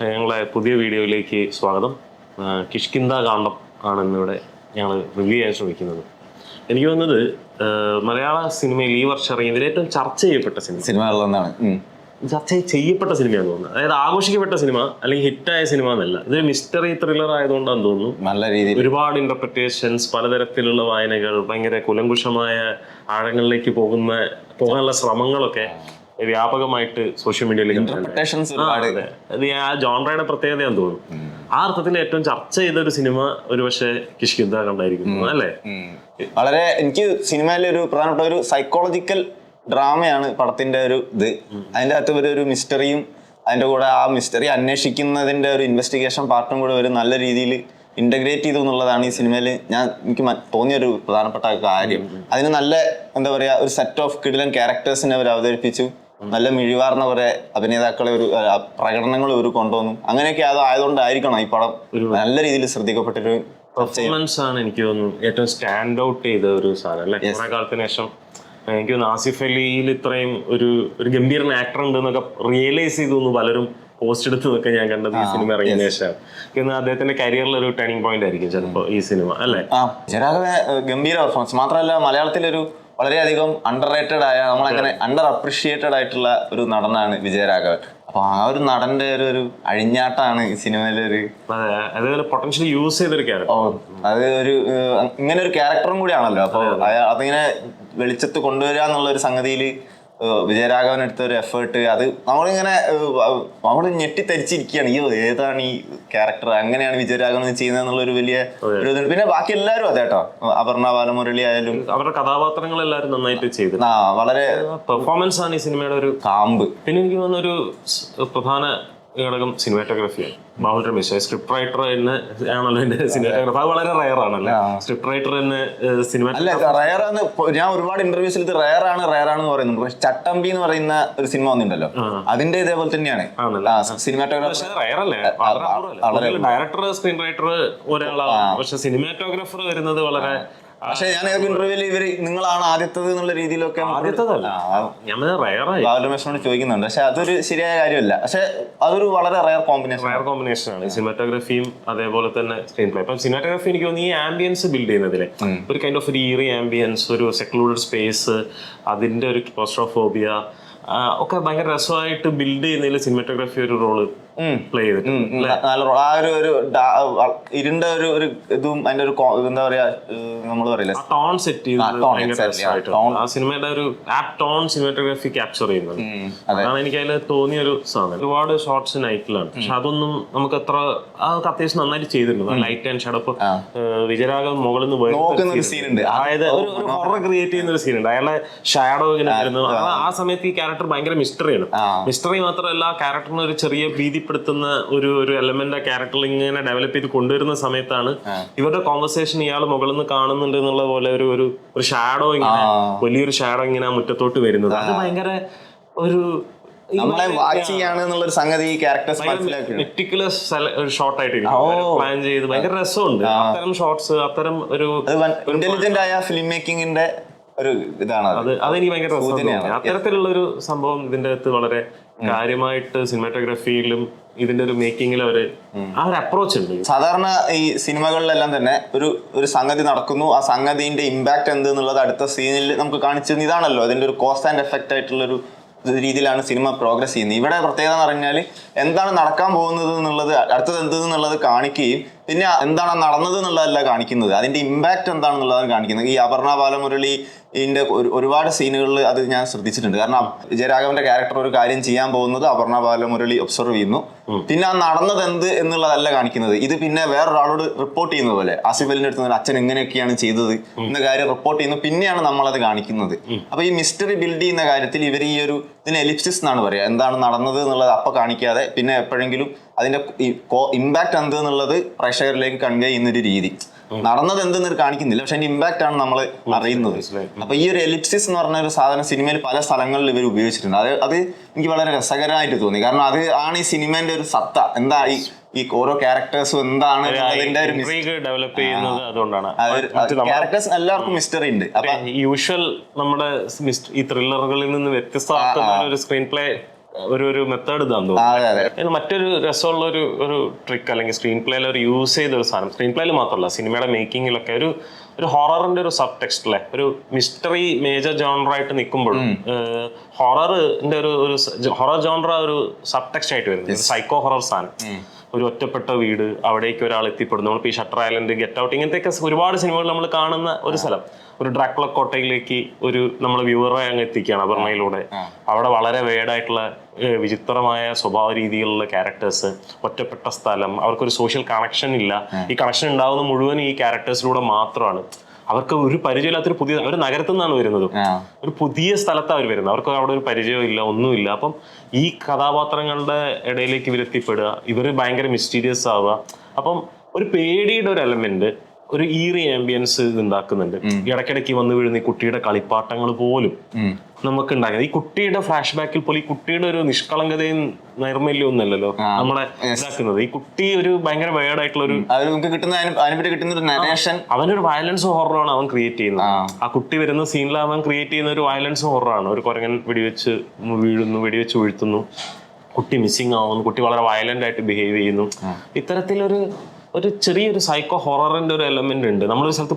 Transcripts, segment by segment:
ഞങ്ങളെ പുതിയ വീഡിയോയിലേക്ക് സ്വാഗതം. കിഷ്കിന്ദ കാണ്ഡം ആണ് ഇന്നിവിടെ ഞങ്ങൾ റിവ്യൂ ചെയ്യാൻ ശ്രമിക്കുന്നത്. എനിക്ക് തോന്നുന്നത് മലയാള സിനിമയിൽ ഈ വർഷം ഇറങ്ങിയതിൽ ഏറ്റവും ചർച്ച ചെയ്യപ്പെട്ട സിനിമകളിലൊന്നാണ്. ചർച്ച ചെയ്യപ്പെട്ട സിനിമയാണെന്ന് തോന്നുന്നത്. അതായത് ആഘോഷിക്കപ്പെട്ട സിനിമ അല്ലെങ്കിൽ ഹിറ്റായ സിനിമ എന്നല്ല, ഇതൊരു മിസ്റ്ററി ത്രില്ലർ ആയതുകൊണ്ടാണെന്ന് തോന്നുന്നു നല്ല രീതിയിൽ ഒരുപാട് ഇന്റർപ്രിറ്റേഷൻസ്, പലതരത്തിലുള്ള വായനകൾ, ഭയങ്കര കുലങ്കുഷമായ ആഴങ്ങളിലേക്ക് പോകാനുള്ള ശ്രമങ്ങളൊക്കെ വ്യാപകമായിട്ട് സോഷ്യൽ മീഡിയയിൽ ആ ജോൺറയുടെ പ്രത്യേകതയാന്ന് തോന്നുന്നു. ആ അർത്ഥത്തിൽ ഏറ്റവും ചർച്ച ചെയ്ത ഒരു സിനിമ ഒരുപക്ഷെ കിഷ്കിന്ദ കണ്ടായിരിക്കുന്നു അല്ലേ? വളരെ എനിക്ക് സിനിമയിലെ ഒരു പ്രധാനപ്പെട്ട ഒരു സൈക്കോളജിക്കൽ ഡ്രാമയാണ് പടത്തിന്റെ ഒരു ഇത്. അതിൻ്റെ അകത്ത് ഒരു മിസ്റ്ററിയും അതിന്റെ കൂടെ ആ മിസ്റ്ററി അന്വേഷിക്കുന്നതിന്റെ ഒരു ഇൻവെസ്റ്റിഗേഷൻ പാർട്ടും കൂടെ ഒരു നല്ല രീതിയിൽ ഇന്റഗ്രേറ്റ് ചെയ്തു എന്നുള്ളതാണ് ഈ സിനിമയിൽ എനിക്ക് തോന്നിയൊരു പ്രധാനപ്പെട്ട കാര്യം. അതിന് നല്ല എന്താ പറയാ ഒരു സെറ്റ് ഓഫ് കിടിലൻ ക്യാരക്ടേഴ്സിനെ അവർ അവതരിപ്പിച്ചു. നല്ല മിഴിവാർന്ന കുറെ അഭിനേതാക്കളെ ഒരു പ്രകടനങ്ങൾ ഇവർ കൊണ്ടുവന്നു. അങ്ങനെയൊക്കെ അത് ആയതുകൊണ്ടായിരിക്കണം ഈ പടം നല്ല രീതിയിൽ ശ്രദ്ധിക്കപ്പെട്ടൊരു പെർഫോമൻസ് ആണ് എനിക്ക് തോന്നുന്നു ഏറ്റവും സ്റ്റാൻഡ് ഔട്ട് ചെയ്ത ഒരു സാധനം അല്ലെ? കുറെ കാലത്തിന് ശേഷം എനിക്ക് തോന്നുന്നു ആസിഫ് അലിയിൽ ഇത്രയും ഒരു ഗംഭീരൻ ആക്ടർ ഉണ്ട് എന്നൊക്കെ റിയലൈസ് ചെയ്തു പലരും പോസ്റ്റ് എടുത്തതൊക്കെ ഞാൻ കണ്ടത് ഈ സിനിമ ഇറങ്ങിയതിനു ശേഷം. അദ്ദേഹത്തിന്റെ കരിയറിൽ ഒരു ടേണിംഗ് പോയിന്റ് ആയിരിക്കും ചിലപ്പോൾ ഈ സിനിമ അല്ലെ? ഗംഭീര പെർഫോമൻസ് മാത്രമല്ല, മലയാളത്തിലൊരു വളരെയധികം അണ്ടർ റേറ്റഡ് ആയ, നമ്മളങ്ങനെ അണ്ടർ അപ്രിഷിയേറ്റഡ് ആയിട്ടുള്ള ഒരു നടനാണ് വിജയരാഘവൻ. അപ്പൊ ആ ഒരു നടന്റെ ഒരു അഴിഞ്ഞാട്ടാണ് ഈ സിനിമയിലെ ഒരു പൊട്ടൻഷ്യലി യൂസ് ചെയ്തൊരു ക്യാരക്ടർ. അത് ഒരു ഇങ്ങനെ ഒരു ക്യാരക്ടറും കൂടിയാണല്ലോ. അപ്പൊ അതിങ്ങനെ വെളിച്ചത്ത് കൊണ്ടുവരിക എന്നുള്ള ഒരു സംഗതിയിൽ വിജയരാഘവൻ എടുത്ത ഒരു എഫേർട്ട്, അത് നമ്മളിങ്ങനെ നമ്മൾ ഞെട്ടിത്തരിച്ചിരിക്കുകയാണ്. ഏതാണ് ഈ ക്യാരക്ടർ, അങ്ങനെയാണ് വിജയരാഘവൻ ചെയ്യുന്നത് എന്നുള്ളൊരു വലിയ ഒരു. പിന്നെ ബാക്കി എല്ലാവരും അതെ കേട്ടോ, അപർണ ബാലമുരളി ആയാലും അവരുടെ കഥാപാത്രങ്ങൾ എല്ലാവരും നന്നായിട്ട് ചെയ്തു. വളരെ പെർഫോമൻസ് ആണ് ഈ സിനിമയുടെ ഒരു കാമ്പ്. പിന്നെ എനിക്ക് തോന്നുന്ന ഒരു പ്രധാന ഘടകം സിനിമാറ്റോഗ്രാഫിയാണ്. ബാഹുൽ രമേശ് സ്ക്രിപ്റ്റ് റൈറ്റർ തന്നെ ആണല്ലോ എന്റെ സിനിമാറ്റോഗ്രാഫർ. അത് വളരെ റയർ ആണല്ലോ സ്ക്രിപ്റ്റ് റൈറ്റർ തന്നെ സിനിമ. ഞാൻ ഒരുപാട് ഇന്റർവ്യൂസിൽ ഇത് റയർ ആണ് പറയുന്നുണ്ട്. പക്ഷെ ചട്ടമ്പി എന്ന് പറയുന്ന ഒരു സിനിമ വന്നിട്ടുണ്ടല്ലോ, അതിന്റെ ഇതേപോലെ തന്നെയാണ് സിനിമാറ്റോഗ്രാഫർ. ഡയറക്ടർ സ്ക്രീൻ റൈറ്റർ ഒരാളാണ്, പക്ഷെ സിനിമാറ്റോഗ്രാഫർ വരുന്നത് വളരെ. പക്ഷെ ഞാൻ ഇന്റർവ്യൂവിൽ ഇവര് നിങ്ങളാണ് ആദ്യത്തത് എന്നുള്ള രീതിയിലൊക്കെ ബാലരമേശനോട് ചോദിക്കുന്നുണ്ട്. പക്ഷെ അതൊരു ശരിയായ കാര്യമല്ല. പക്ഷെ അതൊരു വളരെ റയർ കോമ്പിനേഷൻ ആണ് സിനിമാറ്റോഗ്രാഫിയും അതേപോലെ തന്നെ സ്ക്രീൻ പ്ലേ. അപ്പം സിനിമാറ്റോഗ്രാഫി എനിക്ക് തോന്നുന്നു ഈ ആംബിയൻസ് ബിൽഡ് ചെയ്യുന്നതിലെ ഒരു കൈൻഡ് ഓഫ് ഒരു ഈറി ആംബിയൻസ്, ഒരു സെക്ലൂഡഡ് സ്പേസ്, അതിന്റെ ഒരു ക്ലോസ്ട്രോഫോബിയ ഒക്കെ ഭയങ്കര രസമായിട്ട് ബിൽഡ് ചെയ്യുന്നതിൽ സിനിമാറ്റോഗ്രാഫി ഒരു റോള് പ്ലേ ചെയ്തിട്ടുണ്ട്. ഇരുണ്ട ഒരു ഇതും അതിന്റെ ഒരു എന്താ പറയാ നമ്മൾ പറയില്ല ടോൺ സെറ്റ് ചെയ്ത് ആ സിനിമയുടെ ഒരു ആപ്പ് ടോൺ സിനിമാറ്റോഗ്രാഫി ക്യാപ്ചർ ചെയ്യുന്നത്. അതാണ് എനിക്ക് അതിൽ തോന്നിയ ഒരു സാധനം. ഒരുപാട് ഷോർട്സ് നൈറ്റിലാണ്, പക്ഷെ അതൊന്നും നമുക്ക് അതൊക്കെ അത്യാവശ്യം നന്നായിട്ട് ചെയ്തിട്ടുണ്ട്. Light and shadow. ഇപ്പൊ വിജയരാഘവൻ മുകളിൽ നിന്ന് സീനുണ്ട്, അതായത് ഒരു ഹൊറർ ക്രിയേറ്റ് ചെയ്യുന്ന ഒരു സീനുണ്ട്. അയാളെ ഷാഡോ ഇങ്ങനെ വരുന്നു. ആ സമയത്ത് ഈ ക്യാരക്ടർ ഭയങ്കര മിസ്റ്ററിയാണ്. മിസ്റ്ററി മാത്രമല്ല, ക്യാരക്ടറിന് ഒരു ചെറിയ ഭീതിപ്പെടുത്തുന്ന ഒരു എലമെന്റ് ആ ക്യാരക്ടറിൽ ഇങ്ങനെ ഡെവലപ്പ് ചെയ്ത് കൊണ്ടുവരുന്ന സമയത്താണ് ഇവരുടെ കോൺവെർസേഷൻ ഇയാൾ മുകളിൽ നിന്ന് കാണുന്നുണ്ട് എന്നുള്ള പോലെ ഒരു ഷാഡോ ഇങ്ങനെ, വലിയൊരു ഷാഡോ ഇങ്ങനെ മുറ്റത്തോട്ട് വരുന്നത്. അത് ഭയങ്കര ഒരു നമ്മളെ വാച്ച് ചെയ്യാണ് എന്നുള്ളൊരു സംഗതി മെറ്റിക്കുലസ് ഒരു ഷോട്ട് ആയിട്ട് പ്ലാൻ ചെയ്ത് ഭയങ്കര രസമുണ്ട്. അത്തരം ഷോട്ട്സ്, അത്തരം ഒരു ഇന്റലിജന്റ് ആയ ഫിലിം മേക്കിങ്ങിന്റെ ഒരു ഇതാണ്. അതെനിക്ക് ഭയങ്കര രസമാണ്. അത്തരത്തിലുള്ള ഒരു സംഭവം ഇതിന്റെ അകത്ത് വളരെ കാര്യമായിട്ട് സിനിമാറ്റോഗ്രാഫിയിലും ഇതിന്റെ ഒരു മേക്കിങ്ങിലും ആ ഒരു അപ്രോച്ച് ഉണ്ട്. സാധാരണ ഈ സിനിമകളിലെല്ലാം തന്നെ ഒരു സംഗതി നടക്കുന്നു, ആ സംഗതിന്റെ ഇമ്പാക്ട് എന്ത് എന്നുള്ളത് അടുത്ത സീനിൽ നമുക്ക് കാണിച്ചിരുന്ന ഇതാണല്ലോ അതിന്റെ ഒരു കോസ്റ്റ് ആൻഡ് എഫക്റ്റ് ആയിട്ടുള്ളൊരു രീതിയിലാണ് സിനിമ പ്രോഗ്രസ് ചെയ്യുന്നത്. ഇവിടെ പ്രത്യേകത എന്ന് പറഞ്ഞാൽ എന്താണ് നടക്കാൻ പോകുന്നത് എന്നുള്ളത്, അടുത്തത് എന്തെന്നുള്ളത് കാണിക്കുകയും പിന്നെ എന്താണ് നടന്നത് എന്നുള്ളതല്ല കാണിക്കുന്നത്, അതിന്റെ ഇമ്പാക്ട് എന്താണെന്നുള്ളതാണ് കാണിക്കുന്നത്. ഈ അപർണ ബാലമുരളി ഇതിന്റെ ഒരുപാട് സീനുകളിൽ അത് ഞാൻ ശ്രദ്ധിച്ചിട്ടുണ്ട്. കാരണം വിജയരാഘവന്റെ ക്യാരക്ടർ ഒരു കാര്യം ചെയ്യാൻ പോകുന്നത് അപർണ ബാലമുരളി ഒബ്സർവ് ചെയ്യുന്നു, പിന്നെ ആ നടന്നത് എന്ത് എന്നുള്ളതല്ല കാണിക്കുന്നത്. ഇത് പിന്നെ വേറൊരാളോട് റിപ്പോർട്ട് ചെയ്യുന്ന പോലെ ആസിഫ് അലിന്റെ അടുത്ത് അച്ഛൻ എങ്ങനെയൊക്കെയാണ് ചെയ്തത് എന്ന കാര്യം റിപ്പോർട്ട് ചെയ്യുന്നു, പിന്നെയാണ് നമ്മളത് കാണിക്കുന്നത്. അപ്പൊ ഈ മിസ്റ്ററി ബിൽഡ് ചെയ്യുന്ന കാര്യത്തിൽ ഇവർ ഈ ഇതിന് എലിപ്സിസ് എന്നാണ് പറയുക. എന്താണ് നടന്നത് എന്നുള്ളത് അപ്പൊ കാണിക്കാതെ പിന്നെ എപ്പോഴെങ്കിലും അതിന്റെ ഇമ്പാക്ട് എന്ത് എന്നുള്ളത് പ്രേക്ഷകരിലേക്ക് കൺവേ ചെയ്യുന്നൊരു രീതി. നടന്നത് എന്തെന്ന് കാണിക്കുന്നില്ല, പക്ഷെ അതിന്റെ ഇമ്പാക്ട് ആണ് നമ്മൾ അറിയുന്നത്. അപ്പൊ ഈ ഒരു എലിപ്സിസ് എന്ന് പറഞ്ഞ ഒരു സാധനം സിനിമയിൽ പല സ്ഥലങ്ങളിൽ ഇവർ ഉപയോഗിച്ചിട്ടുണ്ട്. അത് എനിക്ക് വളരെ രസകരമായിട്ട് തോന്നി. കാരണം അത് ആണ് ഈ സിനിമേന്റെ ഒരു സത്ത. എന്താ ഈ ഓരോ ക്യാരക്ടേഴ്സും എന്താണ് ഡെവലപ്പ് ചെയ്യുന്നത്. അതുകൊണ്ടാണ് ക്യാരക്ടേഴ്സ് എല്ലാവർക്കും മിസ്റ്ററി ഉണ്ട്. യൂഷ്വൽ നമ്മുടെ ഈ ത്രില്ലറുകളിൽ നിന്ന് വ്യത്യസ്തമാക്കുന്ന ഒരു സ്ക്രീൻ പ്ലേ ഒരു മെത്തേഡ് ഇതാന്ന് തോന്നുന്നു. മറ്റൊരു രസമുള്ള ഒരു ട്രിക്ക് അല്ലെങ്കിൽ സ്ക്രീൻ പ്ലേയിൽ ഒരു യൂസ് ചെയ്ത ഒരു സാധനം, സ്ക്രീൻ പ്ലേയിൽ മാത്രമല്ല സിനിമയുടെ മേക്കിങ്ങിലൊക്കെ ഒരു ഹൊററിന്റെ ഒരു സബ് ടെക്സ്റ്റ് അല്ലെ, ഒരു മിസ്റ്ററി മേജർ ജോണറായിട്ട് നിൽക്കുമ്പോഴും ഹൊററിന്റെ ഒരു ഹൊറർ ജോണറ ഒരു സബ് ടെക്സ്റ്റ് ആയിട്ട് വരുന്നത് സൈക്കോ ഹൊറർ സാധനം. ഒരു ഒറ്റപ്പെട്ട വീട്, അവിടേക്ക് ഒരാൾ എത്തിപ്പെടുന്നു. നമ്മളിപ്പോൾ ഈ ഷട്ടർ ഐലൻഡ്, ഗെറ്റ് ഔട്ട്, ഇങ്ങനത്തെയൊക്കെ ഒരുപാട് സിനിമകൾ നമ്മൾ കാണുന്ന ഒരു സ്ഥലം. ഒരു ഡ്രാക്കുള കോട്ടയിലേക്ക് നമ്മൾ വ്യൂവറെ അങ്ങ് എത്തിക്കുകയാണ് അപർണയിലൂടെ. അവിടെ വളരെ വേർഡായിട്ടുള്ള വിചിത്രമായ സ്വഭാവ രീതിയിലുള്ള ക്യാരക്ടേഴ്സ്, ഒറ്റപ്പെട്ട സ്ഥലം, അവർക്കൊരു സോഷ്യൽ കണക്ഷൻ ഇല്ല. ഈ കണക്ഷൻ ഉണ്ടാകുന്ന മുഴുവൻ ഈ ക്യാരക്ടേഴ്സിലൂടെ മാത്രമാണ്. അവർക്ക് ഒരു പരിചയമില്ലാത്തൊരു പുതിയ, അവർ നഗരത്തിൽ നിന്നാണ് വരുന്നത്, ഒരു പുതിയ സ്ഥലത്താണ് അവർ വരുന്നത്. അവർക്ക് അവിടെ ഒരു പരിചയമില്ല, ഒന്നുമില്ല. അപ്പം ഈ കഥാപാത്രങ്ങളുടെ ഇടയിലേക്ക് ഇവരെത്തിപ്പെടുക, ഇവർ ഭയങ്കര മിസ്റ്റീരിയസ് ആവുക. അപ്പം ഒരു പേടിയുടെ ഒരു എലമെന്റ്, ഒരു ഈറി ആംബിയൻസ് ഉണ്ടാക്കുന്നുണ്ട്. ഇടയ്ക്കിടയ്ക്ക് വന്നു വീഴുന്ന ഈ കുട്ടിയുടെ കളിപ്പാട്ടങ്ങൾ പോലും നമുക്ക് ഉണ്ടാക്കുന്നത്. ഈ കുട്ടിയുടെ ഫ്ലാഷ് ബാക്കിൽ പോലും ഈ കുട്ടിയുടെ ഒരു നിഷ്കളങ്കതയും നൈർമല്യവും ഒന്നല്ലല്ലോ നമ്മളെ ഇതാക്കുന്നത്. ഈ കുട്ടി ഒരു ഭയങ്കര വേർഡായിട്ടുള്ള അവനൊരു വയലൻസ് ഹൊററാണ് അവൻ ക്രിയേറ്റ് ചെയ്യുന്നത്. ആ കുട്ടി വരുന്ന സീനിൽ അവൻ ക്രിയേറ്റ് ചെയ്യുന്ന ഒരു വയലൻസ് ഹൊററാണ്. ഒരു കുരങ്ങൻ വെടിവെച്ച് വീഴ്ത്തുന്നു, കുട്ടി മിസ്സിങ് ആവുന്നു, കുട്ടി വളരെ വയലന്റ് ആയിട്ട് ബിഹേവ് ചെയ്യുന്നു. ഇത്തരത്തിലൊരു ചെറിയൊരു സൈക്കോ ഹൊററിന്റെ ഒരു എലമെന്റ് ഉണ്ട്. നമ്മളൊരു സ്ഥലത്ത്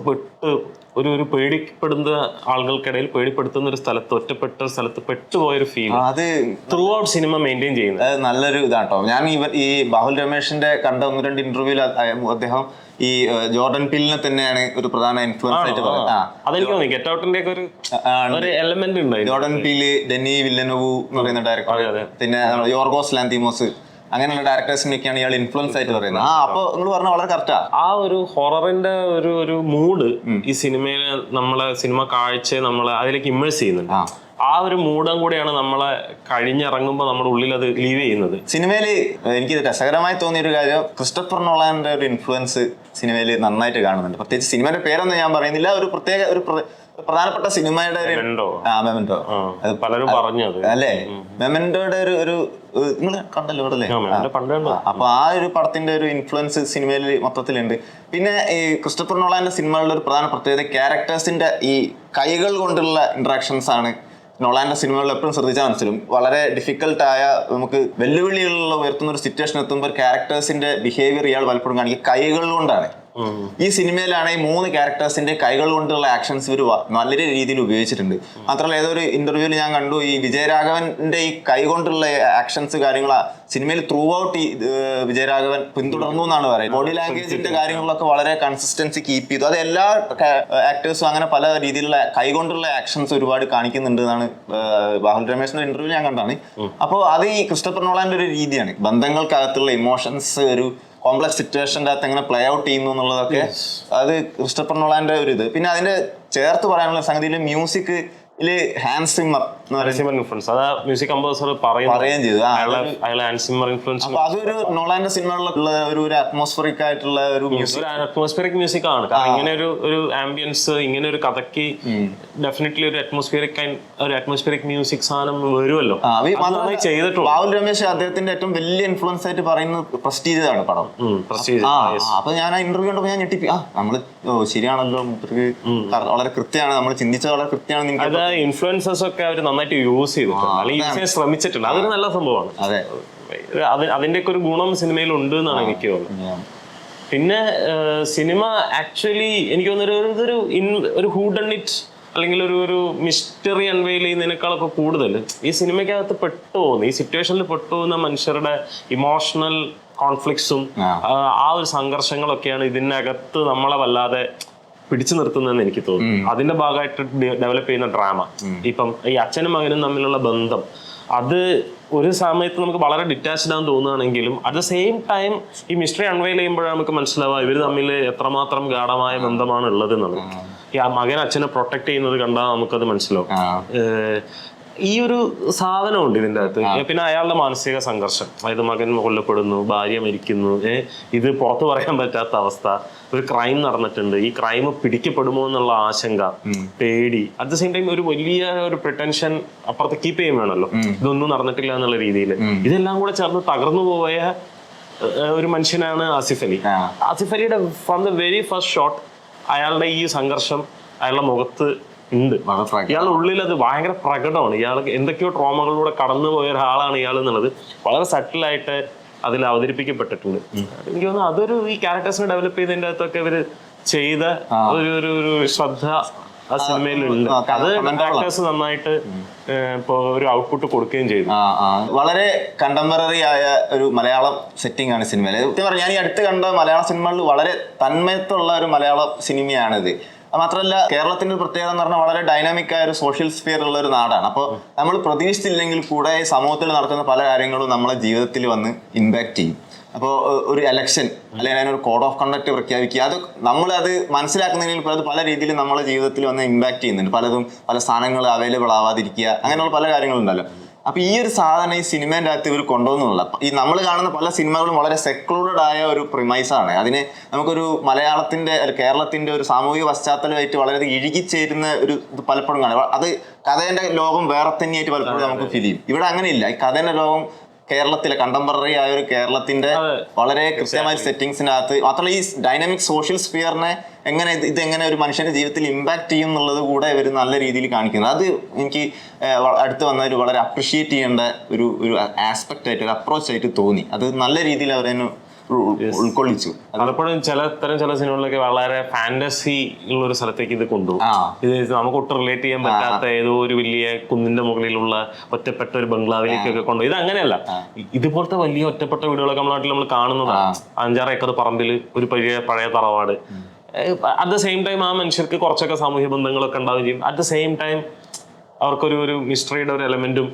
ഒരു പേടിപ്പെടുന്ന ആളുകൾക്കിടയിൽ പേടിപ്പെടുത്തുന്ന ഒരു സ്ഥലത്ത്, ഒറ്റപ്പെട്ട ഒരു സ്ഥലത്ത് പെട്ടുപോയൊരു ഫീൽ അത് ത്രൂ ഔട്ട് സിനിമ മെയിൻറ്റെയിൻ ചെയ്യുന്നത് നല്ലൊരു ഇതാട്ടോ. ഞാൻ ഈ ബാഹുൽ രമേഷിന്റെ കണ്ട 1-2 ഇന്റർവ്യൂവിൽ അദ്ദേഹം ഈ ജോർഡൻ പീലിനെ തന്നെയാണ് ഒരു പ്രധാന ഇൻഫ്ലുവൻസ് ആയിട്ട് പറയുന്നത്. ഗെറ്റ് ഔട്ടിന്റെ ഒക്കെ ഒരു എലമെന്റ് ഉണ്ട്. ജോർഡൻ പീല്, ഡെന്നി വില്ലനോവു എന്ന് പറയുന്ന ഡയറക്ടർ, പിന്നെ യോർഗോസ് ലാന്തിമോസ്, അങ്ങനെയുള്ള ഡയറക്ടേഴ്സിനൊക്കെയാണ് ഇയാൾ ഇൻഫ്ലുവൻസ് ആയിട്ട് പറയുന്നത്. അപ്പൊ നിങ്ങൾ പറഞ്ഞ വളരെ കറക്റ്റാ. ആ ഒരു ഹൊററിന്റെ ഒരു മൂഡ് ഈ സിനിമയിലെ സിനിമ കാഴ്ചയെ നമ്മളെ അതിലേക്ക് ഇമ്മേഴ്സ് ചെയ്യുന്നുണ്ട്. ആ ഒരു മൂഡും കൂടെയാണ് നമ്മളെ കഴിഞ്ഞിറങ്ങുമ്പോൾ നമ്മുടെ ഉള്ളിൽ അത് ലീവ് ചെയ്യുന്നത്. സിനിമയില് എനിക്ക് രസകരമായി തോന്നിയ ഒരു കാര്യം, ക്രിസ്റ്റഫർ നോളാന്റെ ഒരു ഇൻഫ്ലുവൻസ് സിനിമയിൽ നന്നായിട്ട് കാണുന്നുണ്ട്. പ്രത്യേകിച്ച് സിനിമയുടെ പേരൊന്നും ഞാൻ പറയുന്നില്ല, ഒരു പ്രത്യേക ഒരു പ്രധാനപ്പെട്ട സിനിമയുടെ മെമന്റോ, പലരും പറഞ്ഞു അല്ലേ, മെമന്റോയുടെ ഒരു നിങ്ങൾ കണ്ടല്ലോ അല്ലേ? അപ്പൊ ആ ഒരു പടത്തിന്റെ ഒരു ഇൻഫ്ലുവൻസ് സിനിമയിൽ മൊത്തത്തിലുണ്ട്. പിന്നെ ഈ ക്രിസ്റ്റഫർ നോളാന്റെ സിനിമകളുടെ ഒരു പ്രധാന പ്രത്യേകത ക്യാരക്ടേഴ്സിന്റെ ഈ കൈകൾ കൊണ്ടുള്ള ഇന്ററാക്ഷൻസ് ആണ്. നോളാന്റെ സിനിമകളിൽ എപ്പോഴും ശ്രദ്ധിച്ചാൽ മനസ്സിലും വളരെ ഡിഫിക്കൽട്ടായ, നമുക്ക് വെല്ലുവിളികളുള്ള ഉയർത്തുന്ന ഒരു സിറ്റുവേഷൻ എത്തുമ്പോൾ ക്യാരക്ടേഴ്സിന്റെ ബിഹേവിയർ ഇയാൾ പലപ്പോഴും കാണിക്കുക കൈകൾ കൊണ്ടാണ്. ഈ സിനിമയിലാണ് ഈ 3 ക്യാരക്ടേഴ്സിന്റെ കൈകൾ കൊണ്ടുള്ള ആക്ഷൻസ് ഇവർ നല്ല രീതിയിൽ ഉപയോഗിച്ചിട്ടുണ്ട്. മാത്രമല്ല ഏതൊരു ഇന്റർവ്യൂവിൽ ഞാൻ കണ്ടു, ഈ വിജയരാഘവന്റെ ഈ കൈ കൊണ്ടുള്ള ആക്ഷൻസ് കാര്യങ്ങൾ സിനിമയിൽ ത്രൂ ഔട്ട് ഈ വിജയരാഘവൻ പിന്തുടർന്നു എന്നാണ് പറയുന്നത്. ബോഡി ലാംഗ്വേജിന്റെ കാര്യങ്ങളിലൊക്കെ വളരെ കൺസിസ്റ്റൻസി കീപ്പ് ചെയ്തു. അത് എല്ലാ ആക്ടേഴ്സും അങ്ങനെ പല രീതിയിലുള്ള കൈ കൊണ്ടുള്ള ആക്ഷൻസ് ഒരുപാട് കാണിക്കുന്നുണ്ട് എന്നാണ് ബാഹുൽ രമേഷിന്റെ ഇന്റർവ്യൂ ഞാൻ കണ്ടാണ്. അപ്പോൾ അത് ഈ ക്രിസ്റ്റഫർ നോളാന്റെ ഒരു രീതിയാണ്, ബന്ധങ്ങൾക്കകത്തുള്ള ഇമോഷൻസ് ഒരു കോംപ്ലക്സ് സിറ്റുവേഷൻ്റെ അകത്ത് എങ്ങനെ പ്ലേ ഔട്ട് ചെയ്യുന്നു എന്നുള്ളതൊക്കെ അത് ക്രിസ്റ്റഫർ നോളാന്റെ ഒരു ഇത്. പിന്നെ അതിന്റെ ചേർത്ത് പറയാനുള്ള സംഗതിയില് മ്യൂസിക് ഹാൻസ് സിമ്മർ ഇൻഫ്ലുവൻസ്, അതാ മ്യൂസിക് കമ്പോസർ പറയുകയും ചെയ്തു. അതൊരു നോളാന്റെ സിനിമകളിലുള്ള ഒരു അറ്റ്മോസ്ഫറിക് ആയിട്ടുള്ള ഒരു അറ്റ്മോസ്ഫിയറിക് മ്യൂസിക് ആണ്. ഇങ്ങനെ ഒരു ആംബിയൻസ്, ഇങ്ങനെ ഒരു കഥയ്ക്ക് ഡെഫിനറ്റ്ലി ഒരു അറ്റ്മോസ്ഫിയറിക് മ്യൂസിക് സാധനം വരുമല്ലോ. ചെയ്തിട്ടുള്ളൂ. ബാഹുൽ രമേശ് അദ്ദേഹത്തിന്റെ ഏറ്റവും വലിയ ഇൻഫ്ലുവൻസ് ആയിട്ട് പറയുന്നത് പ്രസ്റ്റീജ് ആണ് പടം. അപ്പൊ ഞാൻ ആ ഇന്റർവ്യൂ കണ്ടപ്പോൾ ഞാൻ ഞെട്ടിപ്പി, നമ്മള് ശരിയാണല്ലോ, വളരെ കൃത്യമാണ്, നമ്മൾ ചിന്തിച്ചത് വളരെ കൃത്യമാണ്. ഇൻഫ്ലുവൻസേഴ്സ് ഒക്കെ അവർ നന്നായിട്ട് യൂസ് ചെയ്തിട്ടുണ്ട്, അല്ലെങ്കിൽ യൂസ് ചെയ്യാൻ ശ്രമിച്ചിട്ടുണ്ട്. അതൊരു നല്ല സംഭവമാണ്. അതിന്റെ ഒക്കെ ഒരു ഗുണം സിനിമയിൽ ഉണ്ട് എന്നാണ് എനിക്ക് തോന്നുന്നത്. പിന്നെ സിനിമ ആക്ച്വലി എനിക്ക് തോന്നുന്നു ഒരു ഹൂ ഡൺ ഇറ്റ് അല്ലെങ്കിൽ ഒരു മിസ്റ്ററി അൺവെയിൽ ചെയ്യുന്നതിനേക്കാളൊക്കെ കൂടുതൽ ഈ സിനിമയ്ക്കകത്ത് പെട്ടുപോകുന്ന, ഈ സിറ്റുവേഷനിൽ പെട്ടുപോകുന്ന മനുഷ്യരുടെ ഇമോഷണൽ കോൺഫ്ലിക്ട്സും ആ ഒരു സംഘർഷങ്ങളൊക്കെയാണ് ഇതിനകത്ത് നമ്മളെ വല്ലാതെ പിടിച്ചു നിർത്തുന്നതെന്ന് എനിക്ക് തോന്നുന്നു. അതിന്റെ ഭാഗമായിട്ട് ഡെവലപ്പ് ചെയ്യുന്ന ഡ്രാമ, ഇപ്പം ഈ അച്ഛനും മകനും തമ്മിലുള്ള ബന്ധം, അത് ഒരു സമയത്ത് നമുക്ക് വളരെ ഡിറ്റാച്ച്ഡ് ആണെന്ന് തോന്നുകയാണെങ്കിലും അറ്റ് ദ സെയിം ടൈം ഈ മിസ്റ്ററി അൺവെയിൽ ചെയ്യുമ്പോഴാണ് നമുക്ക് മനസ്സിലാവുക ഇവർ തമ്മിൽ എത്രമാത്രം ഗാഢമായ ബന്ധമാണ് ഉള്ളത് എന്നുള്ളത്. ഈ ആ മകൻ അച്ഛനെ പ്രൊട്ടക്ട് ചെയ്യുന്നത് കണ്ടാൽ നമുക്കത് മനസ്സിലാവും. ഈ ഒരു സാധനമുണ്ട് ഇതിൻ്റെ അകത്ത്. പിന്നെ അയാളുടെ മാനസിക സംഘർഷം, അതായത് മകൻ കൊല്ലപ്പെടുന്നു, ഭാര്യ മരിക്കുന്നു, ഇത് പുറത്തു പറയാൻ പറ്റാത്ത അവസ്ഥ, ഒരു ക്രൈം നടന്നിട്ടുണ്ട്, ഈ ക്രൈം പിടിക്കപ്പെടുമോ എന്നുള്ള ആശങ്ക, പേടി, അറ്റ് ദ സെയിം ടൈം ഒരു വലിയ ഒരു പ്രിട്ടൻഷൻ അപ്പുറത്ത് കീപ്പ് ചെയ്യാൻ വേണമല്ലോ, ഇതൊന്നും നടന്നിട്ടില്ല എന്നുള്ള രീതിയിൽ. ഇതെല്ലാം കൂടെ ചേർന്ന് തകർന്നു പോയ ഒരു മനുഷ്യനാണ് ആസിഫ് അലി. ആസിഫ് അലിയുടെ from the very first shot അയാളുടെ ഈ സംഘർഷം അയാളുടെ മുഖത്ത് ഉണ്ട്. ഇയാളുടെ ഉള്ളിൽ അത് ഭയങ്കര പ്രകടമാണ്. ഇയാൾ എന്തൊക്കെയോ ട്രോമകളിലൂടെ കടന്നു പോയ ഒരാളാണ് ഇയാൾ എന്നുള്ളത് വളരെ സട്ടിലായിട്ട് അതിൽ അവതരിപ്പിക്കപ്പെട്ടിട്ടുണ്ട്. എനിക്ക് തോന്നുന്നു അതൊരു ഈ ക്യാരക്ടേഴ്സിനെ ഡെവലപ്പ് ചെയ്തതിൻ്റെ അകത്തൊക്കെ ഇവര് ചെയ്ത ഒരു ശ്രദ്ധ ആ സിനിമയിലുണ്ട്. അത് ആക്ടേഴ്സ് നന്നായിട്ട് ഇപ്പൊ ഒരു ഔട്ട്പുട്ട് കൊടുക്കുകയും ചെയ്തു. വളരെ കണ്ടംപററി ആയ ഒരു മലയാളം സെറ്റിംഗ് ആണ് സിനിമയിൽ. സത്യം പറഞ്ഞാൽ ഞാൻ ഈ അടുത്ത് കണ്ട മലയാള സിനിമകളിൽ വളരെ തന്മയത്തുള്ള ഒരു മലയാള സിനിമയാണിത്. മാത്രമല്ല കേരളത്തിന്റെ ഒരു പ്രത്യേകത എന്ന് പറഞ്ഞാൽ വളരെ ഡൈനാമിക് ആയ ഒരു സോഷ്യൽ സ്ഫിയർ ഉള്ള ഒരു നാടാണ്. അപ്പോൾ നമ്മൾ പ്രതീക്ഷിച്ചില്ലെങ്കിൽ കൂടെ സമൂഹത്തിൽ നടക്കുന്ന പല കാര്യങ്ങളും നമ്മളെ ജീവിതത്തിൽ വന്ന് ഇമ്പാക്ട് ചെയ്യും. അപ്പോൾ ഒരു എലക്ഷൻ അല്ലെങ്കിൽ അതിനൊരു കോഡ് ഓഫ് കണ്ടക്ട് പ്രഖ്യാപിക്കുക, അത് നമ്മളത് മനസ്സിലാക്കുന്നതിൽ അത് പല രീതിയിൽ നമ്മളെ ജീവിതത്തിൽ വന്ന് ഇമ്പാക്ട് ചെയ്യുന്നുണ്ട്. പലതും പല സ്ഥാനങ്ങൾ അവൈലബിൾ ആവാതിരിക്കുക, അങ്ങനെയുള്ള പല കാര്യങ്ങളുണ്ടല്ലോ. അപ്പൊ ഈ ഒരു സാധനം ഈ സിനിമേൻ്റെ അകത്ത് ഇവർ കൊണ്ടുവന്നുള്ള ഈ നമ്മൾ കാണുന്ന പല സിനിമകളും വളരെ സെക്ലൂഡഡ് ആയ ഒരു പ്രിമൈസാണ്. അതിന് നമുക്കൊരു മലയാളത്തിന്റെ കേരളത്തിന്റെ ഒരു സാമൂഹിക പശ്ചാത്തലമായിട്ട് വളരെ ഇഴുകിച്ചേരുന്ന ഒരു ഇത് പലപ്പോഴും കാണും. അത് കഥേന്റെ ലോകം വേറെ തന്നെയായിട്ട് പലപ്പോഴും നമുക്ക് ഫീൽ ചെയ്യും. ഇവിടെ അങ്ങനെയില്ല. ഈ കഥേന്റെ ലോകം കേരളത്തിലെ കണ്ടംപററി ആയ ഒരു കേരളത്തിന്റെ വളരെ കൃത്യമായ സെറ്റിങ്സിനകത്ത് മാത്രമല്ല ഈ ഡൈനാമിക് സോഷ്യൽ സ്ഫിയറിനെ എങ്ങനെ ഇതെങ്ങനെ ഒരു മനുഷ്യന്റെ ജീവിതത്തിൽ ഇമ്പാക്ട് ചെയ്യും എന്നുള്ളത് കൂടെ ഇവർ നല്ല രീതിയിൽ കാണിക്കുന്നത്. അത് എനിക്ക് അടുത്ത് വന്ന ഒരു വളരെ അപ്രിഷിയേറ്റ് ചെയ്യേണ്ട ഒരു ആസ്പെക്ട് ആയിട്ട് ഒരു അപ്രോച്ച് ആയിട്ട് തോന്നി. അത് നല്ല രീതിയിൽ അവരെന്നെ ഉൾക്കൊള്ളിച്ചു. പലപ്പോഴും ചില സിനിമകളിലൊക്കെ വളരെ ഫാന്റസി ഉള്ള ഒരു സ്ഥലത്തേക്ക് ഇത് കൊണ്ടുപോകും. ഇത് നമുക്ക് ഒട്ടും റിലേറ്റ് ചെയ്യാൻ പറ്റാത്ത ഏതോ ഒരു വലിയ കുന്നിന്റെ മുകളിലുള്ള ഒറ്റപ്പെട്ട ഒരു ബംഗ്ലാവിലേക്കൊക്കെ കൊണ്ടുപോകും. ഇത് അങ്ങനെയല്ല. ഇതുപോലത്തെ വലിയ ഒറ്റപ്പെട്ട വീടുകളൊക്കെ നമ്മുടെ നാട്ടിൽ നമ്മൾ കാണുന്നതാണ്. 5-6 ഏക്കർ പറമ്പിൽ ഒരു പഴയ തറവാട്. അറ്റ് ദ സെയിം ടൈം ആ മനുഷ്യർക്ക് കുറച്ചൊക്കെ സാമൂഹ്യ ബന്ധങ്ങളൊക്കെ ഉണ്ടാവുകയും ചെയ്യും. അറ്റ് ദ സെയിം ടൈം അവർക്കൊരു മിസ്റ്ററിയുടെ ഒരു എലമെന്റും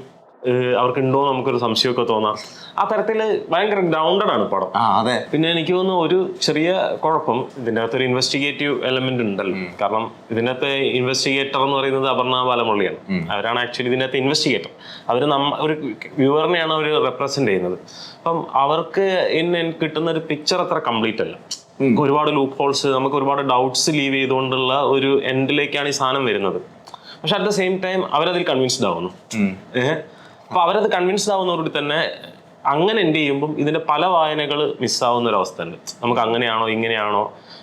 അവർക്കുണ്ടോ നമുക്കൊരു സംശയമൊക്കെ തോന്നാം. ആ തരത്തില് ഭയങ്കര ഗ്രൗണ്ടഡ് ആണ് പടം. പിന്നെ എനിക്ക് തോന്നുന്നു ഒരു ചെറിയ കുഴപ്പം ഇതിൻ്റെ അകത്തൊരു ഇൻവെസ്റ്റിഗേറ്റീവ് എലമെന്റ് ഉണ്ടല്ലോ. കാരണം ഇതിൻ്റെ അകത്ത് ഇൻവെസ്റ്റിഗേറ്റർ എന്ന് പറയുന്നത് അപർണ ബാലമുരളിയാണ്. അവരാണ് ആക്ച്വലി ഇതിൻ്റെ അകത്ത് ഇൻവെസ്റ്റിഗേറ്റർ. അവർ ഒരു വ്യൂവറിനെയാണ് അവർ റെപ്രസെന്റ് ചെയ്യുന്നത്. അപ്പം അവർക്ക് കിട്ടുന്ന ഒരു പിക്ചർ അത്ര കംപ്ലീറ്റ് അല്ല. ഒരുപാട് ലൂപ്പ് ഹോൾസ്, നമുക്ക് ഒരുപാട് ഡൗട്ട്സ് ലീവ് ചെയ്തുകൊണ്ടുള്ള ഒരു എൻഡിലേക്കാണ് ഈ സാധനം വരുന്നത്. പക്ഷെ അറ്റ് ദ സെയിം ടൈം അവരതിൽ കൺവിൻസ്ഡ് ആവുന്നു. അപ്പൊ അവരത് കൺവിൻസ്ഡ് ആവുന്നതോടുകൂടി തന്നെ അങ്ങനെ എൻഡ് ചെയ്യുമ്പം ഇതിന്റെ പല വായനകൾ മിസ്സാവുന്ന ഒരു അവസ്ഥ ഉണ്ട്. നമുക്ക് അങ്ങനെയാണോ ഇങ്ങനെയാണോ.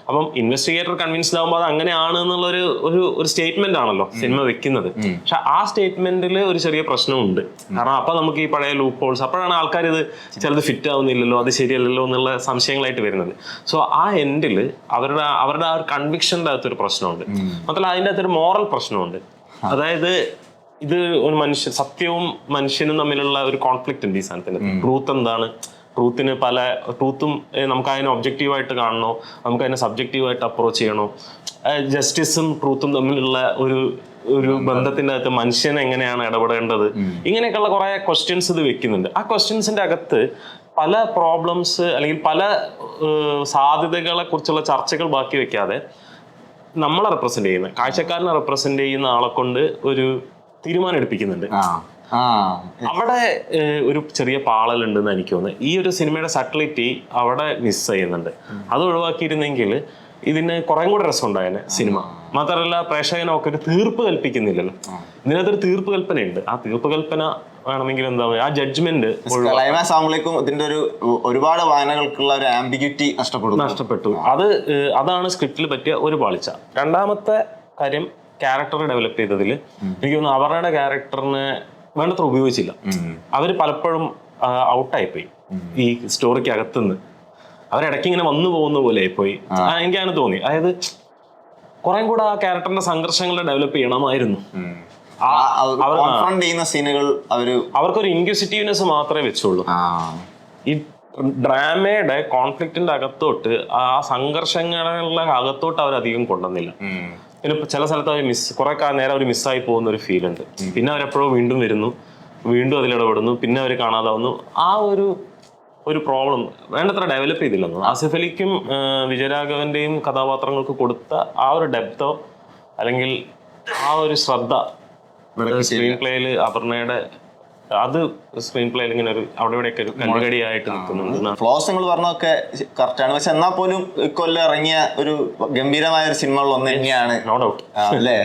അപ്പം ഇൻവെസ്റ്റിഗേറ്റർ കൺവിൻസ്ഡ് ആകുമ്പോൾ അത് അങ്ങനെയാണ് എന്നുള്ളൊരു ഒരു സ്റ്റേറ്റ്മെന്റ് ആണല്ലോ സിനിമ വെക്കുന്നത്. പക്ഷെ ആ സ്റ്റേറ്റ്മെന്റിൽ ഒരു ചെറിയ പ്രശ്നമുണ്ട്. കാരണം അപ്പൊ നമുക്ക് ഈ പഴയ ലൂപ്പ് ഹോൾസ്, അപ്പോഴാണ് ആൾക്കാർ ഇത് ചിലത് ഫിറ്റ് ആവുന്നില്ലല്ലോ, അത് ശരിയല്ലല്ലോ എന്നുള്ള സംശയങ്ങളായിട്ട് വരുന്നത്. സോ ആ എൻഡിൽ അവരുടെ ആ ഒരു കൺവിക്ഷൻ്റെ അകത്തൊരു പ്രശ്നമുണ്ട്. മാത്രമല്ല അതിൻ്റെ അകത്തൊരു മോറൽ പ്രശ്നമുണ്ട്. അതായത് ഇത് ഒരു സത്യവും മനുഷ്യനും തമ്മിലുള്ള ഒരു കോൺഫ്ലിക്റ്റ് ഉണ്ട് ഈ സാധനത്തിന്. ട്രൂത്ത് എന്താണ്, ട്രൂത്തും നമുക്ക് അതിനെ ഒബ്ജക്റ്റീവായിട്ട് കാണണോ, നമുക്ക് അതിനെ സബ്ജക്റ്റീവായിട്ട് അപ്രോച്ച് ചെയ്യണോ, ജസ്റ്റിസും ട്രൂത്തും തമ്മിലുള്ള ഒരു ബന്ധത്തിൻ്റെ അകത്ത് മനുഷ്യൻ എങ്ങനെയാണ് ഇടപെടേണ്ടത്, ഇങ്ങനെയൊക്കെയുള്ള കുറെ ക്വസ്റ്റ്യൻസ് ഇത് വെക്കുന്നുണ്ട്. ആ ക്വസ്റ്റ്യൻസിന്റെ അകത്ത് പല പ്രോബ്ലംസ് അല്ലെങ്കിൽ പല സാധ്യതകളെ കുറിച്ചുള്ള ചർച്ചകൾ ബാക്കി വെക്കാതെ നമ്മളെ റെപ്രസെന്റ് ചെയ്യുന്ന, കാഴ്ചക്കാരനെ റെപ്രസെന്റ് ചെയ്യുന്ന ആളെ കൊണ്ട് ഒരു തീരുമാനം എടുപ്പിക്കുന്നുണ്ട്. അവിടെ ഒരു ചെറിയ പാളലുണ്ടെന്ന് എനിക്ക് തോന്നുന്നത്. ഈ ഒരു സിനിമയുടെ സട്ടിലിറ്റി അവിടെ മിസ് ചെയ്യുന്നുണ്ട്. അത് ഒഴിവാക്കിയിരുന്നെങ്കിൽ ഇതിന് കുറേ കൂടെ രസം ഉണ്ടായേനെ സിനിമ. മാത്രമല്ല പ്രേക്ഷകനൊക്കെ ഒരു തീർപ്പ് കൽപ്പിക്കുന്നില്ലല്ലോ. ഇതിനകത്തൊരു തീർപ്പ് കൽപ്പനയുണ്ട്. ആ തീർപ്പ് കൽപ്പന വേണമെങ്കിൽ എന്താ ആ ജഡ്ജ്മെന്റ് ക്ലൈമാക്സ് ആകുമ്പോഴേക്കും ഇതിന്റെ ഒരുപാട് വായനകൾക്കുള്ള ഒരു ആംബിഗ്യൂറ്റി നഷ്ടപ്പെട്ടു. അതാണ് സ്ക്രിപ്റ്റിൽ പറ്റിയ ഒരു പാളിച്ച. രണ്ടാമത്തെ കാര്യം, ക്യാരക്ടർ ഡെവലപ്പ് ചെയ്തതിൽ എനിക്ക് തോന്നുന്നു അപർണയുടെ ക്യാരക്ടറിനെ വേണ്ടത്ര ഉപയോഗിച്ചില്ല. അവര് പലപ്പോഴും ഔട്ടായിപ്പോയി ഈ സ്റ്റോറിക്ക് അകത്തുനിന്ന്. അവരിടയ്ക്ക് ഇങ്ങനെ വന്നു പോകുന്ന പോലെ ആയിപ്പോയി. എനിക്കങ്ങനെ തോന്നി. അതായത് കുറെ കൂടെ ആ ക്യാരക്ടറിന്റെ സംഘർഷങ്ങൾ ഡെവലപ്പ് ചെയ്യണമായിരുന്നു. അവർക്കൊരു ഇൻക്വിസിറ്റീവ്നെസ് മാത്രമേ വെച്ചുള്ളൂ. ഈ ഡ്രാമയുടെ കോൺഫ്ലിക്റ്റിന്റെ അകത്തോട്ട്, ആ സംഘർഷങ്ങളുടെ അകത്തോട്ട് അവരധികം കൊണ്ടുവന്നില്ല. പിന്നെ ചില സ്ഥലത്ത് അവർ കുറെ നേരം അവർ മിസ്സായി പോകുന്ന ഒരു ഫീൽ ഉണ്ട്. പിന്നെ അവരെപ്പോഴും വീണ്ടും വരുന്നു, വീണ്ടും അതിലിടപെടുന്നു, പിന്നെ അവർ കാണാതാവുന്നു. ആ ഒരു പ്രോബ്ലം വേണ്ടത്ര ഡെവലപ്പ് ചെയ്തില്ലെന്നു. ആസിഫ് അലിക്കും വിജയരാഘവന്റെയും കഥാപാത്രങ്ങൾക്ക് കൊടുത്ത ആ ഒരു ഡെപ്തോ അല്ലെങ്കിൽ ആ ഒരു ശ്രദ്ധ സ്ക്രീൻ പ്ലേയില് അപർണയുടെ അത് സ്ക്രീൻ പ്ലേയിൽ ഇങ്ങനെ ഒരു അവിടെ ഇവിടെയൊക്കെ ഒരു കല്ലുകടിയായിട്ട് നിൽക്കുന്നുണ്ട്. ഫ്ലോസ് നിങ്ങൾ പറഞ്ഞൊക്കെ കറക്റ്റാണ്. പക്ഷെ എന്നാൽ പോലും ഇക്കൊല്ലം ഇറങ്ങിയ ഒരു ഗംഭീരമായ ഒരു സിനിമകളിൽ ഒന്ന് തന്നെയാണ്. നോ ഡൗട്ട് അല്ലേ?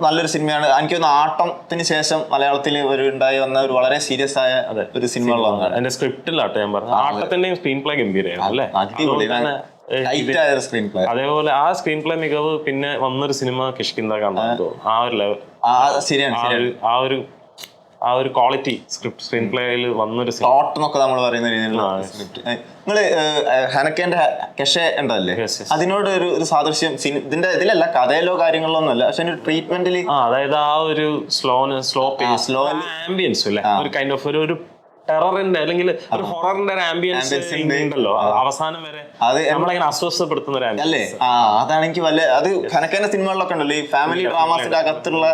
നല്ലൊരു സിനിമയാണ്. എനിക്ക് തോന്നുന്നു ആട്ടത്തിന് ശേഷം മലയാളത്തിൽ ഉണ്ടായി വന്ന ഒരു വളരെ സീരിയസ് ആയ ഒരു സിനിമകളിൽ ഒന്നാണ്. അതിന്റെ സ്ക്രിപ്റ്റിലാട്ടെ ഞാൻ പറഞ്ഞു. ആട്ടത്തിന്റെയും സ്ക്രീൻ പ്ലേ ഗംഭീരമാണ് അല്ലേ? Tight ആയ സ്ക്രീൻ പ്ലേ. അതേപോലെ ആ സ്ക്രീൻ പ്ലേ മികവ് പിന്നെ വന്നൊരു സിനിമ കിഷ്കിന്ത കണ്ടാന്ന് തോന്നുന്നു. ആ ഒരു ലെവൽ, ആ ഒരു ക്വാളിറ്റി സ്ക്രീൻ പ്ലേയിൽ വന്നൊരു തോട്ട് എന്നൊക്കെ നമ്മൾ പറയുന്ന രീതിയിലുള്ള സ്ക്രിപ്റ്റ്. നിങ്ങള് ഹനക്കേന്റെ കെഷെ ഉണ്ടല്ലേ, അതിനോട് ഒരു സാദൃശ്യം ഇതിലല്ല, കഥയിലോ കാര്യങ്ങളിലോ ഒന്നും അല്ല, പക്ഷെ ട്രീറ്റ്മെന്റിൽ അതായത് ആ ഒരു സ്ലോ ആംബിയൻസ് അല്ലേ, ഒരു കൈൻഡ് ഓഫ് ഒരു ടെററിന്റെ അല്ലെങ്കിൽ ഒരു ഹൊററിന്റെ ഒരു ആംബിയൻസ് ഉണ്ടല്ലോ അവസാനം വരെ, അത് നമ്മളങ്ങനെ അസ്വസ്ഥപ്പെടുത്തുന്ന ഒരു അല്ലേ. അതാണ് എനിക്ക് അത് ഹനക്കേന്റെ സിനിമകളിലൊക്കെ ഉണ്ടല്ലോ, ഈ ഫാമിലി ഡ്രാമാസിന്റെ അകത്തുള്ള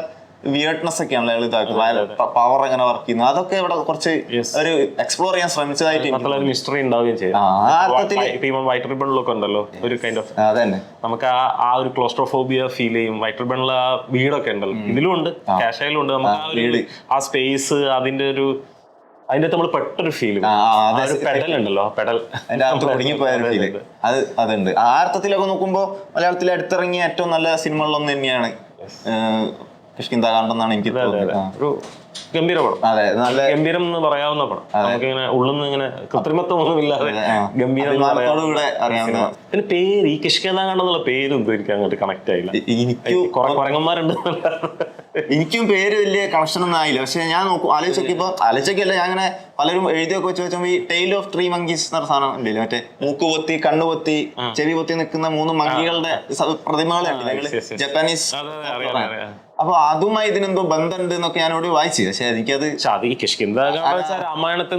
വിയർഡ്നെസ് ഒക്കെയാണല്ലോ അയാൾ ഇതാക്കുന്നത്, പവർ എങ്ങനെ വർക്ക് ചെയ്യുന്നു, അതൊക്കെ ഇവിടെ കുറച്ച് ഒരു എക്സ്പ്ലോർ ചെയ്യാൻ ശ്രമിച്ചതായിട്ട് മിസ്റ്ററി ഉണ്ടാവുകയും ചെയ്യും. വൈറ്റ് റിബണിലൊക്കെ ഉണ്ടല്ലോ ഒരു കൈൻഡ് ഓഫ്, അതന്നെ നമുക്ക് ആ ഒരു ക്ലോസ്ട്രോഫോബിയ ഫീൽ ചെയ്യും. വൈറ്റ് റിബണിൽ ആ വീടൊക്കെ ഉണ്ടല്ലോ, ഇതിലും ഉണ്ട്, കാഷയിലും ഉണ്ട്. നമുക്ക് ആ സ്പേസ് അതിന്റെ നമ്മൾ പെട്ടൊരു ഫീൽ, പെഡൽ ഉണ്ടല്ലോ, പെഡൽ അതിന്റെ അകത്ത് കുടുങ്ങിപ്പോയൊരു ഫീല് അതുണ്ട്. ആ അർത്ഥത്തിലൊക്കെ നോക്കുമ്പോ മലയാളത്തിൽ അടുത്തിറങ്ങിയ ഏറ്റവും നല്ല സിനിമകളിലൊന്നും തന്നെയാണ് കിഷ്കിന്ത കാണ്ടെന്നാണ് എനിക്ക് തോന്നുന്നത്. ഗംഭീര പടം. അതെ, നല്ല ഗംഭീരം എന്ന് പറയാവുന്ന പടം. നമുക്കിങ്ങനെ ഉള്ളിന്ന് ഇങ്ങനെ കൃത്രിമത്വമൊന്നും ഇല്ലാതെ ഗംഭീരം അറിയാവുന്ന. പിന്നെ പേര് ഈ കിഷ്കിന്ത കാണ്ടെന്നുള്ള പേരും എനിക്ക് അങ്ങോട്ട് കണക്ട് ആയില്ല. കുരങ്ങന്മാരുണ്ട്, എനിക്കും പേര് വലിയ കണക്ഷൻ ഒന്നും ആയില്ല. പക്ഷെ ഞാൻ ആലോചിച്ചൊക്കെയല്ല, ഞാൻ അങ്ങനെ പലരും എഴുതിയൊക്കെ വെച്ച് വെച്ചാൽ ഈ ടെയിൽ ഓഫ് 3 monkeys എന്ന സാധനം ഉണ്ടല്ലോ, മറ്റേ മൂക്ക് പൊത്തി കണ്ണു പൊത്തി ചെവി പൊത്തി നിൽക്കുന്ന 3 മങ്കികളുടെ പ്രതിമകളുണ്ട് ജപ്പാനീസ്. അപ്പൊ അതുമായി ഇതിനെന്തോ ബന്ധമുണ്ട് എന്നൊക്കെ ഞാനോട് വായിച്ചു. പക്ഷെ എനിക്കത് രാമായണത്തിൽ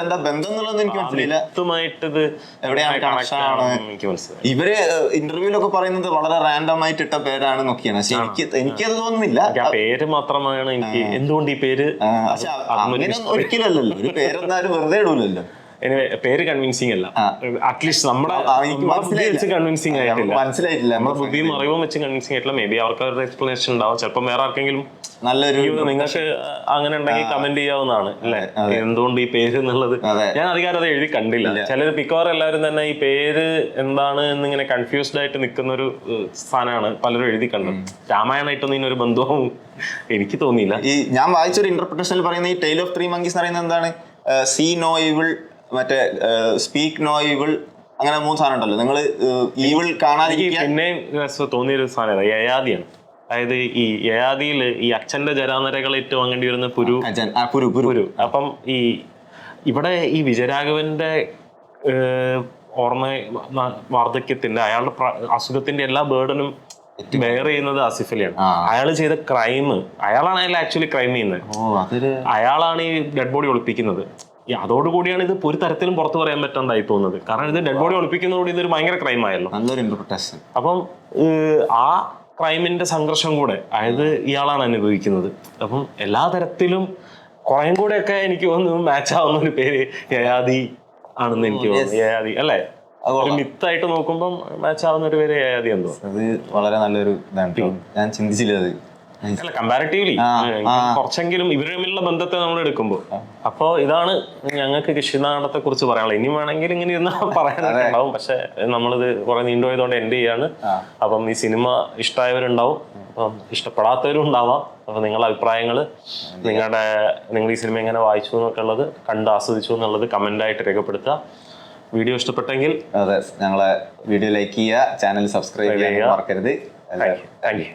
എന്താ ബന്ധം എന്നുള്ളത് എനിക്ക് മനസ്സിലായില്ല. എവിടെയാണ് കണക്ഷൻ ആണ് ഇവര് ഇന്റർവ്യൂലൊക്കെ പറയുന്നത് വളരെ റാൻഡം ആയിട്ട് ഇട്ട പേരാണെന്നൊക്കെയാണ്. പക്ഷെ എനിക്കത് തോന്നുന്നില്ല, പേര് മാത്രമാണ് എനിക്ക് എന്തുകൊണ്ട് ഈ പേര്. പക്ഷെ അങ്ങനെ ഒരിക്കലല്ലല്ലോ, ഒരു പേരെന്നാലും വെറുതെ ഇടൂലല്ലോ. പേര് കൺവിൻസിങ് അല്ല, അറ്റ്ലീസ്റ്റ് നമ്മുടെ കൺവിൻസിങ് ആയിട്ടില്ല, മനസ്സിലായിട്ടില്ല, നമ്മുടെ ബുദ്ധിയും അറിവും വെച്ച് കൺവിൻസിങ് ആയിട്ടില്ല. മേ ബി അവർക്ക് അവരുടെ എക്സ്പ്ലനേഷൻ ഉണ്ടാവും. ചിലപ്പോൾ വേറെ ആർക്കെങ്കിലും നല്ലൊരു നിങ്ങൾക്ക് അങ്ങനെ ഉണ്ടെങ്കിൽ കമന്റ് ചെയ്യാവുന്നതാണ് അല്ലെ, എന്തുകൊണ്ട് ഈ പേര് എന്നുള്ളത്. ഞാൻ അധികാരം അത് എഴുതി കണ്ടില്ല. ചിലർ മിക്കവാറും എല്ലാവരും തന്നെ ഈ പേര് എന്താണ് എന്നിങ്ങനെ കൺഫ്യൂസ്ഡ് ആയിട്ട് നിൽക്കുന്ന ഒരു സ്ഥാനമാണ് പലരും എഴുതി കണ്ടത്. രാമായണമായിട്ടൊന്നും ഇതിനൊരു ബന്ധവും എനിക്ക് തോന്നിയില്ല. ഈ ഞാൻ വായിച്ചൊരു ഇന്റർപ്രിട്ടേഷനിൽ പറയുന്ന ഈ ടെയിൽ ഓഫ് 3 monkeys എന്ന് പറയുന്നത് എന്താണ്, സീ നോ ഈവിൾ, മറ്റേ സ്പീക്ക് നോ ഈവിൾ, അങ്ങനെ 3 സാധനം ഉണ്ടല്ലോ. നിങ്ങൾ ഈവിൾ കാണാതിരിക്കുക. പിന്നെ തോന്നിയൊരു സാധനം യയാദിയാണ്. അതായത് ഈ യയാദിയിൽ ഈ അച്ഛന്റെ ജരാനരകൾ ഏറ്റവും വാങ്ങേണ്ടി വരുന്ന പുരു. അപ്പം ഇവിടെ ഈ വിജയരാഘവന്റെ ഓർമ്മ വാർദ്ധക്യത്തിന്റെ അയാളുടെ അസുഖത്തിന്റെ എല്ലാ ബേർഡനും ബെയർ ചെയ്യുന്നത് ആസിഫ് അലിയാണ്. അയാൾ ചെയ്ത ക്രൈം, അയാളാണ് അയാൾ ആക്ച്വലി ക്രൈം ചെയ്യുന്നത്. അയാളാണ് ഈ ഡെഡ് ബോഡി ഒളിപ്പിക്കുന്നത്. അതോടുകൂടിയാണ് ഇത് ഒരു തരത്തിലും പുറത്തു പറയാൻ പറ്റാണ്ടായി പോകുന്നത്. കാരണം ഇത് ഡെഡ് ബോഡി ഒളിപ്പിക്കുന്നതോടെ ഇതൊരു ഭയങ്കര ക്രൈം ആയല്ലോ. അപ്പം ആ ക്രൈമിന്റെ സംഘർഷം കൂടെ അതായത് ഇയാളാണ് അനുഭവിക്കുന്നത്. അപ്പം എല്ലാ തരത്തിലും കുറേം കൂടെയൊക്കെ എനിക്ക് തോന്നുന്നു മാച്ച് ആവുന്ന ഒരു പേര് യയാതി ആണെന്ന് എനിക്ക് തോന്നുന്നു. യയാതി അല്ലേ, ഒരു മിത്തായിട്ട് നോക്കുമ്പോൾ മാച്ച് ആവുന്ന ഒരു പേര് യയാതി എന്തോ. അത് വളരെ നല്ലൊരു ഇതാണ്, ഞാൻ ചിന്തിച്ചില്ല അത്. അല്ല, കമ്പാരിറ്റീവ്ലി കുറച്ചെങ്കിലും ഇവർ തമ്മിലുള്ള ബന്ധത്തെ നമ്മൾ എടുക്കുമ്പോൾ. അപ്പോ ഇതാണ് ഞങ്ങൾക്ക് കൃഷിനാടത്തെ കുറിച്ച് പറയാനുള്ളത്. ഇനി വേണമെങ്കിൽ ഇങ്ങനെ ഇരുന്ന് പറയാനൊക്കെ ഉണ്ടാവും, പക്ഷെ നമ്മളിത് കുറെ നീണ്ടുപോയതുകൊണ്ട് എൻഡ് ചെയ്യാണ്. അപ്പം ഈ സിനിമ ഇഷ്ടമായവരുണ്ടാവും, അപ്പം ഇഷ്ടപ്പെടാത്തവരും ഉണ്ടാവാം. അപ്പൊ നിങ്ങളുടെ അഭിപ്രായങ്ങൾ, നിങ്ങൾ ഈ സിനിമ എങ്ങനെ വായിച്ചു എന്നൊക്കെ ഉള്ളത്, കണ്ട് ആസ്വദിച്ചു എന്നുള്ളത് കമന്റായിട്ട് രേഖപ്പെടുത്തുക. വീഡിയോ ഇഷ്ടപ്പെട്ടെങ്കിൽ ഞങ്ങളെ വീഡിയോ ലൈക്ക് ചെയ്യുക, ചാനൽ സബ്സ്ക്രൈബ് ചെയ്യാൻ മറക്കരുത്. Thank you.